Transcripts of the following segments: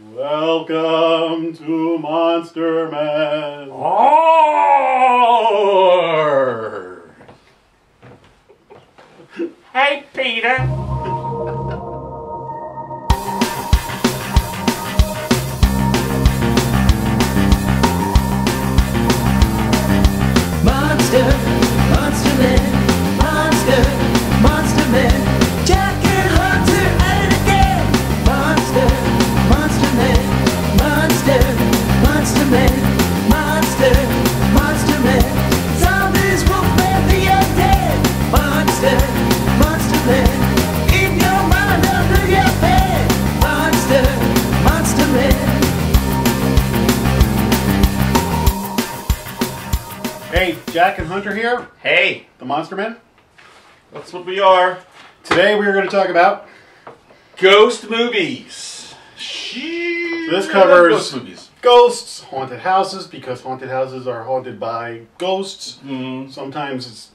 Welcome to Monster Man. Oh! Hey, Peter. Monster, Monster Man, Monster, Monster Man, Jack and Hunter at it again. Monster, Monster Man, Monster, Monster Man, Monster, Monster Man, zombies, wolfman, the undead. Monster, Monster Man, in your mind, under your bed. Monster, Monster Man. Hey, Jack and Hunter here, Hey, the Monster Men. that's what we are. Today we are going to talk about Ghost movies. This covers ghost movies. ghosts, haunted houses, because haunted houses are haunted by ghosts. Sometimes it's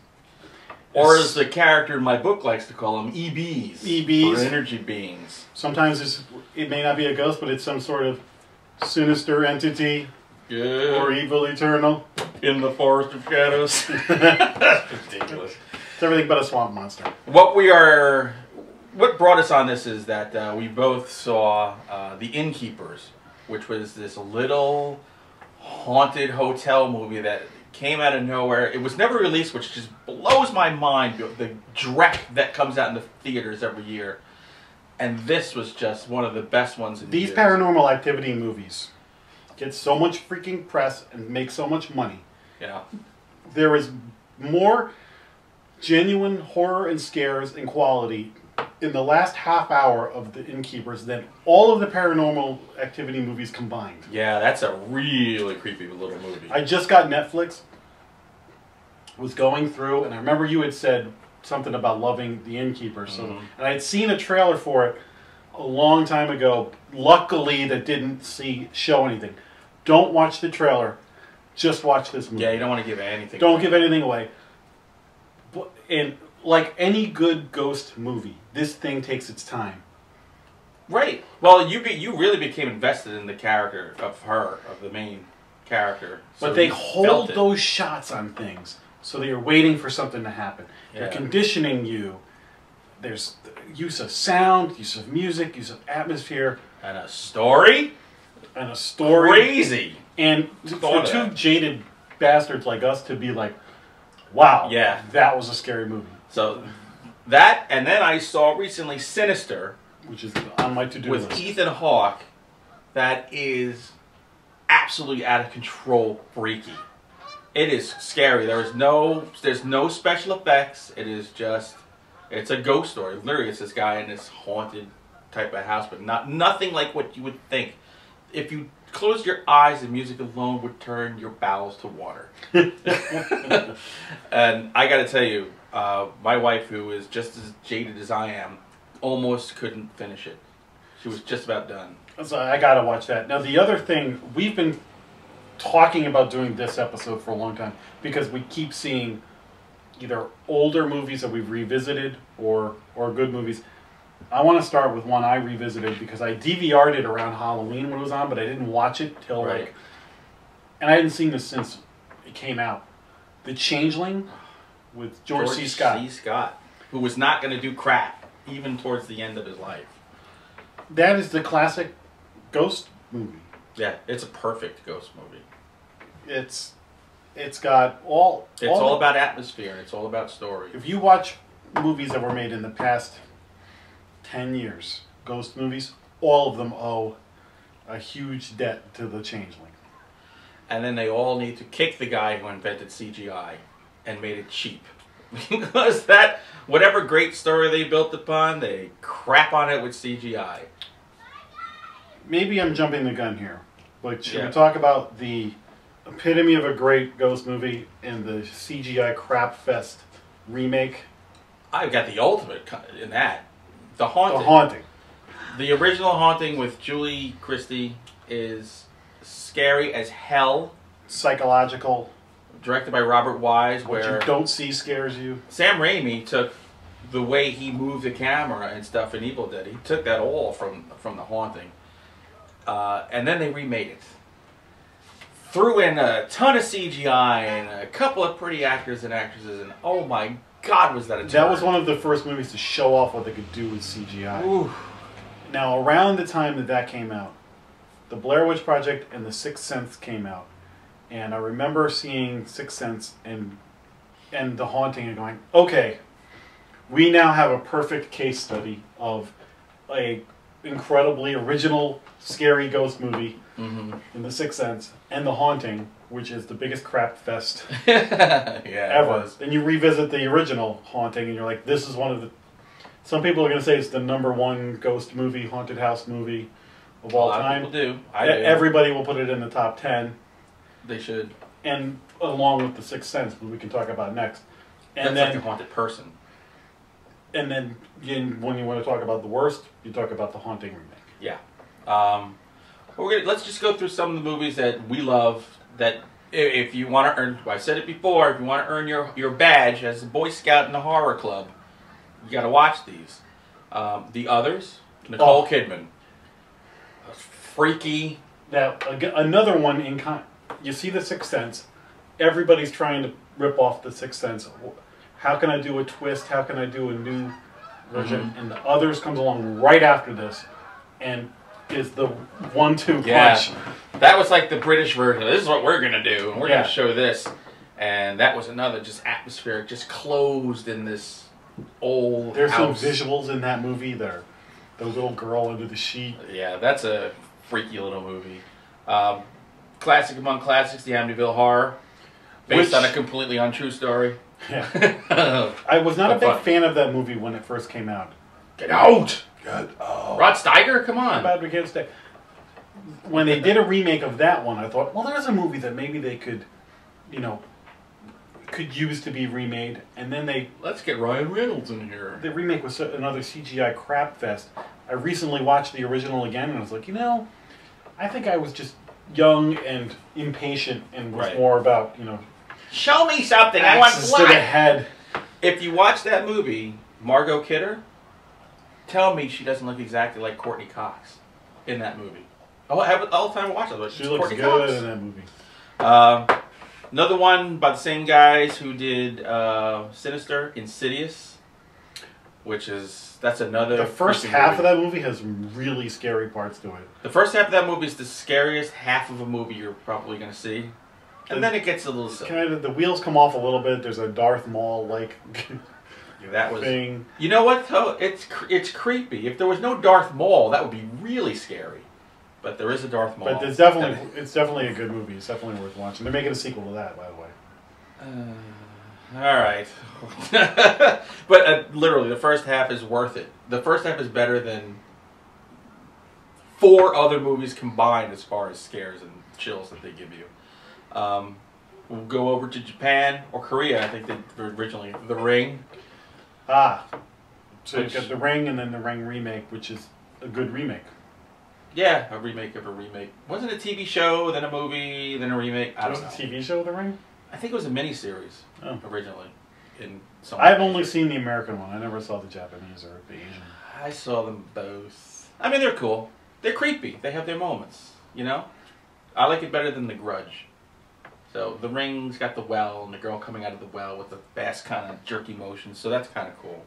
Or as the character in my book likes to call them, EBs. EBs. Or energy beings. sometimes it may not be a ghost, but it's some sort of sinister entity or evil eternal. In the forest of shadows. Ridiculous. It's everything but a swamp monster. What brought us on this is that we both saw The Innkeepers, which was this little haunted hotel movie that came out of nowhere. It was never released, which just blows my mind, the dreck that comes out in the theaters every year. And this was just one of the best ones in These years. Paranormal Activity movies get so much freaking press and make so much money. Yeah. There is more genuine horror and scares and quality in the last half hour of The Innkeepers than all of the Paranormal Activity movies combined. Yeah, that's a really creepy little movie. I just got Netflix, was going through, and I remember you had said something about loving The Innkeepers. And I had seen a trailer for it a long time ago. Luckily, that didn't show anything. Don't watch the trailer. Just watch this movie. Yeah, you don't want to give anything Don't away. give anything away. And like any good ghost movie, this thing takes its time. Right. Well, you really became invested in the character of the main character. But So they you hold felt it. those shots on things so that you're waiting for something to happen. They're Yeah. conditioning you. There's use of sound, use of music, use of atmosphere, And a story? and a story. Crazy. And for Thought of two that. jaded bastards like us to be like, wow, Yeah. that was a scary movie. So that, and then I saw recently Sinister Which is on my to-do with list. Ethan Hawke. That is absolutely out of control freaky. It is scary. There's no special effects. It is just, it's a ghost story. Literally, it's this guy in this haunted type of house, but nothing like what you would think. If you close your eyes, the music alone would turn your bowels to water. And I got to tell you, my wife, who is just as jaded as I am, almost couldn't finish it. She was just about done. So I gotta watch that. Now the other thing, we've been talking about doing this episode for a long time because we keep seeing either older movies that we've revisited or good movies. I want to start with one I revisited because I DVR'd it around Halloween when it was on, but I didn't watch it till Right. and I hadn't seen this since it came out. The Changling with George C. Scott. C. Scott, who was not going to do crap even towards the end of his life. That is the classic ghost movie. Yeah, it's a perfect ghost movie. It's got all. It's all about atmosphere and it's all about story. If you watch movies that were made in the past 10 years, ghost movies, all of them owe a huge debt to the Changeling. And then they all need to kick the guy who invented CGI and made it cheap. Because that, whatever great story they built upon, they crap on it with CGI. Maybe I'm jumping the gun here, but should Yeah. we talk about the epitome of a great ghost movie and the CGI crap fest remake? I've got the ultimate in that. The Haunting. The Haunting. The original Haunting with Julie Christie is scary as hell. Psychological. Directed by Robert Wise, What where you don't see scares you. Sam Raimi took the way he moved the camera and stuff in Evil Dead. He took that all from The Haunting. And then they remade it. Threw in a ton of CGI and a couple of pretty actors and actresses, and oh my God, was that a turn. That was one of the first movies to show off what they could do with CGI. Ooh. Now, around the time that came out, the Blair Witch Project and The Sixth Sense came out. And I remember seeing Sixth Sense and The Haunting and going, okay, we now have a perfect case study of a incredibly original, scary ghost movie in The Sixth Sense and The Haunting, which is the biggest crap fest ever. Then you revisit the original Haunting and you're like, this is one of the... Some people are going to say it's the #1 ghost movie, haunted house movie of all time. People do. I do. Everybody will put it in the top 10. They should. And along with The Sixth Sense, which we can talk about next. And That's like a haunted person. And then when you want to talk about the worst, you talk about the Haunting remake. Yeah. Let's just go through some of the movies that we love. That if you want to earn, I said it before, if you want to earn your badge as a Boy Scout in the horror club, you got to watch these. The Others, Nicole Kidman, freaky. Now another one you see The Sixth Sense. Everybody's trying to rip off The Sixth Sense. How can I do a twist? How can I do a new version? And The Others comes along right after this, and is the 1-2 punch. That was like the British version. This is what we're gonna do, and we're gonna show this. And that was another just atmospheric, just closed in this old There's house. some visuals in that movie there. The little girl under the sheet. Yeah, that's a freaky little movie. Classic among classics, the Amityville Horror, based on a completely untrue story. Yeah. I was not a big fan of that movie when it first came out. Get out! Get out! Rod Steiger, come on! Bad we can't stay. When they did a remake of that one, I thought, well, there's a movie that maybe they could, could use to be remade. And then let's get Ryan Reynolds in here. The remake was another CGI crap fest. I recently watched the original again, and I was like, I think I was just young and impatient, and was more about, show me something. I want blood. To the head. If you watch that movie, Margot Kidder, tell me she doesn't look exactly like Courtney Cox in that movie. Oh, I have it all the time to watch it. She looks Courtney good Cox. in that movie. Another one by the same guys who did Sinister, Insidious, that's another. The first half of that movie has really scary parts to it. The first half of that movie is the scariest half of a movie you're probably going to see. And then it gets a little silly. The wheels come off a little bit. There's a Darth Maul-like thing. You know what, though? It's creepy. If there was no Darth Maul, that would be really scary. But there is a Darth Maul. But it's definitely a good movie. It's definitely worth watching. They're making a sequel to that, by the way. All right. But literally, the first half is worth it. The first half is better than 4 other movies combined as far as scares and chills that they give you. We'll go over to Japan or Korea. I think they were originally The Ring. So you've got The Ring and then The Ring remake, which is a good remake. Yeah, a remake of a remake. Wasn't it a TV show, then a movie, then a remake? I don't know. Was it a TV show, The Ring? I think it was a miniseries originally. I've only seen the American one. I never saw the Japanese or the Asian. I saw them both. I mean, they're cool. They're creepy. They have their moments, I like it better than The Grudge. So The Ring's got the well and the girl coming out of the well with the fast kind of jerky motion. So that's kind of cool.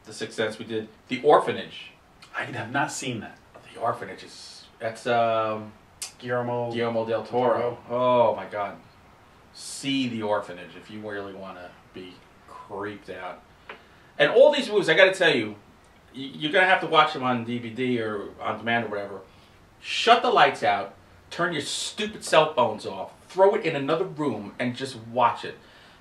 The Sixth Sense we did. The Orphanage. I have not seen that. The Orphanage that's Guillermo del Toro. Oh my God. See The Orphanage if you really want to be creeped out. And all these movies, I got to tell you, you're going to have to watch them on DVD or on demand or whatever. Shut the lights out. Turn your stupid cell phones off. Throw it in another room and just watch it.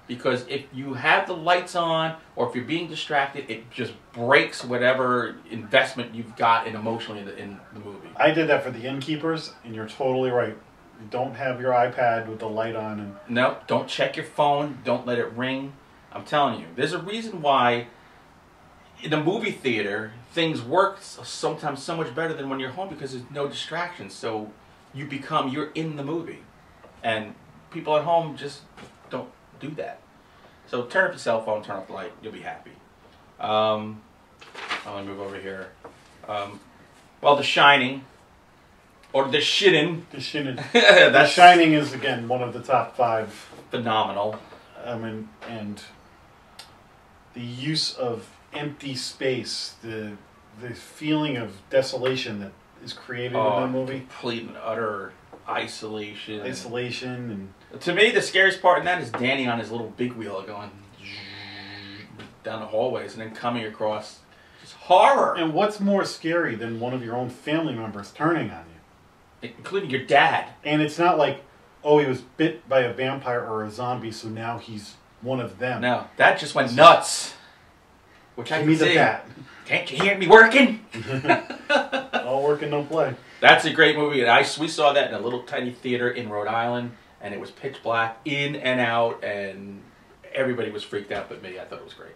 Because if you have the lights on or if you're being distracted, it just breaks whatever investment you've got emotionally in the movie. I did that for the Innkeepers, and you're totally right. You don't have your iPad with the light on. No, don't check your phone. Don't let it ring. I'm telling you, there's a reason why in a movie theater things work sometimes so much better than when you're home because there's no distractions. So you're in the movie. And people at home just don't do that. So turn off your cell phone, turn off the light, you'll be happy. Let me move over here. Well, The Shining. Or The Shinin. The Shining. The The Shining is, again, one of the top 5. Phenomenal. I mean, and the use of empty space, the feeling of desolation that is created in the movie. Complete and utter isolation. Isolation. And to me, the scariest part in that is Danny on his little big wheel going down the hallways and then coming across just horror. And what's more scary than one of your own family members turning on you? Including your dad. And it's not like, oh, he was bit by a vampire or a zombie, so now he's one of them. No, that just went nuts. Which I can see. Bat. Can't you hear me working? All work and no play. That's a great movie. And we saw that in a little tiny theater in Rhode Island, and it was pitch black, in and out, and everybody was freaked out but me. I thought it was great.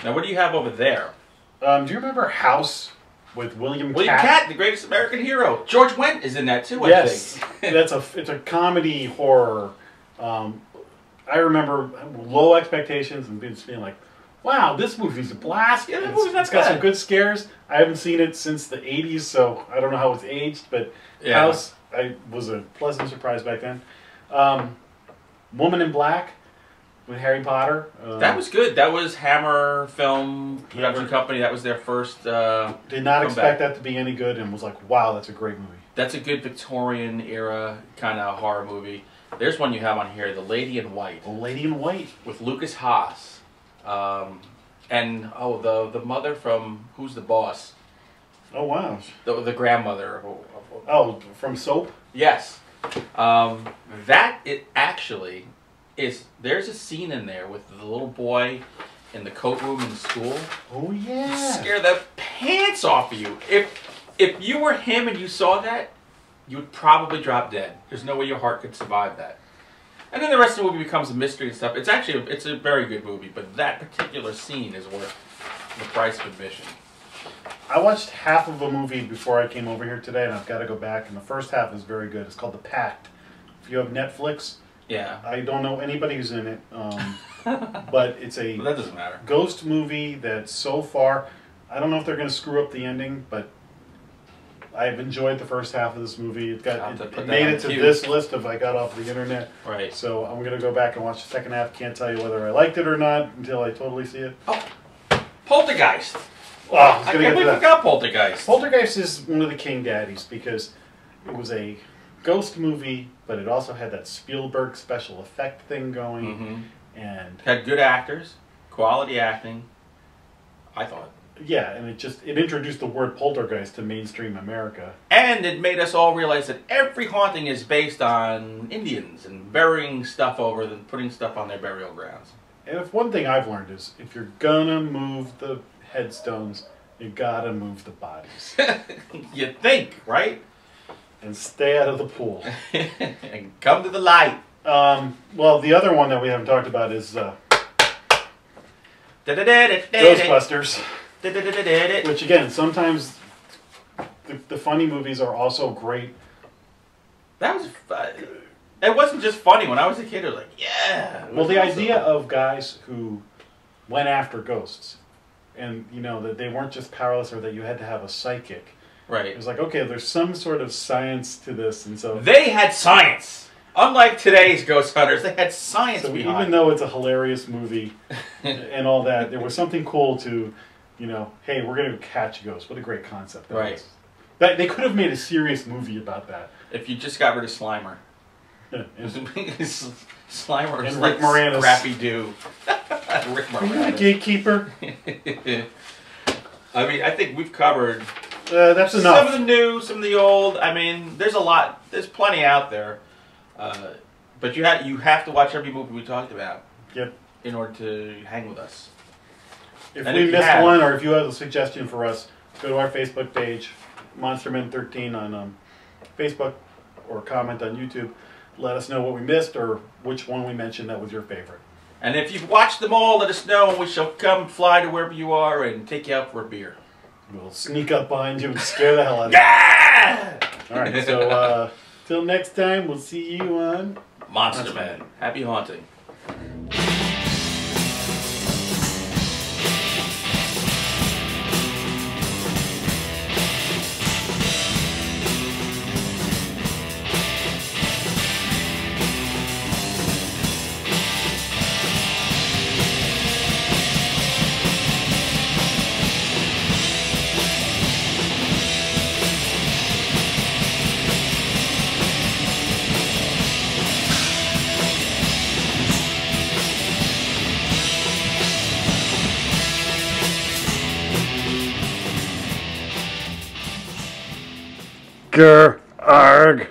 Now, what do you have over there? Do you remember House with William Katt, the greatest American hero? George Wendt is in that too, I think. Yes. It's a comedy horror. I remember low expectations and just being like, wow, this movie's a blast. Yeah, it's got some good scares. I haven't seen it since the 80s, so I don't know how it's aged, but House was a pleasant surprise back then. Woman in Black with Harry Potter. That was good. That was Hammer Film Production Company. That was their first did not expect that to be any good and was like, wow, that's a great movie. That's a good Victorian era kind of horror movie. There's one you have on here, The Lady in White. The Lady in White. With Lucas Haas. And, the mother from Who's the Boss? Oh, wow. The grandmother. From Soap? Yes. It actually is, there's a scene in there with the little boy in the coat room in school. Oh, yeah. Scare the pants off of you. If you were him and you saw that, you would probably drop dead. There's no way your heart could survive that. And then the rest of the movie becomes a mystery and stuff. It's actually, it's a very good movie, but that particular scene is worth the price of admission. I watched half of a movie before I came over here today, and I've got to go back, and the first half is very good. It's called The Pact. If you have Netflix, I don't know anybody who's in it, but it's a that doesn't matter. Ghost movie that so far, I don't know if they're going to screw up the ending, but I've enjoyed the first half of this movie. It made it to this list of I got off the internet. Right. So I'm going to go back and watch the second half. Can't tell you whether I liked it or not until I totally see it. Oh, Poltergeist. I can't believe we forgot Poltergeist. Poltergeist is one of the king daddies because it was a ghost movie, but it also had that Spielberg special effect thing going. Mm-hmm. And had good actors, quality acting, I thought. Yeah, and it introduced the word poltergeist to mainstream America. And it made us all realize that every haunting is based on Indians and burying stuff over them, putting stuff on their burial grounds. And if one thing I've learned is if you're gonna move the headstones, you gotta move the bodies. You think, right? And stay out of the pool. And come to the light. Well, the other one that we haven't talked about is Ghostbusters. Which again, sometimes the funny movies are also great. That was fun. It wasn't just funny. When I was a kid, it was like, yeah. Well, the idea of guys who went after ghosts, and that they weren't just powerless or that you had to have a psychic. Right. It was like, okay, there's some sort of science to this, and so they had science. Unlike today's ghost hunters, they had science behind it. Even though it's a hilarious movie and all that, there was something cool to, hey, we're going to catch ghosts. What a great concept that right. was. They could have made a serious movie about that. If you just got rid of Slimer. Slimer is like Rick Moranis. Scrappy Doo. Rick Moranis. Are you the gatekeeper? I mean, I think we've covered that's enough. Some of the new, some of the old. I mean, there's a lot. There's plenty out there. But you have to watch every movie we talked about. Yep. In order to hang with us. If we missed one, or if you have a suggestion for us, go to our Facebook page, MonsterMen13 on Facebook, or comment on YouTube. Let us know what we missed or which one we mentioned that was your favorite. And if you've watched them all, let us know, and we shall come fly to wherever you are and take you out for a beer. We'll sneak up behind you and scare the hell out of you. All right, so till next time, we'll see you on Monster Man. Happy haunting. Monster. Arg.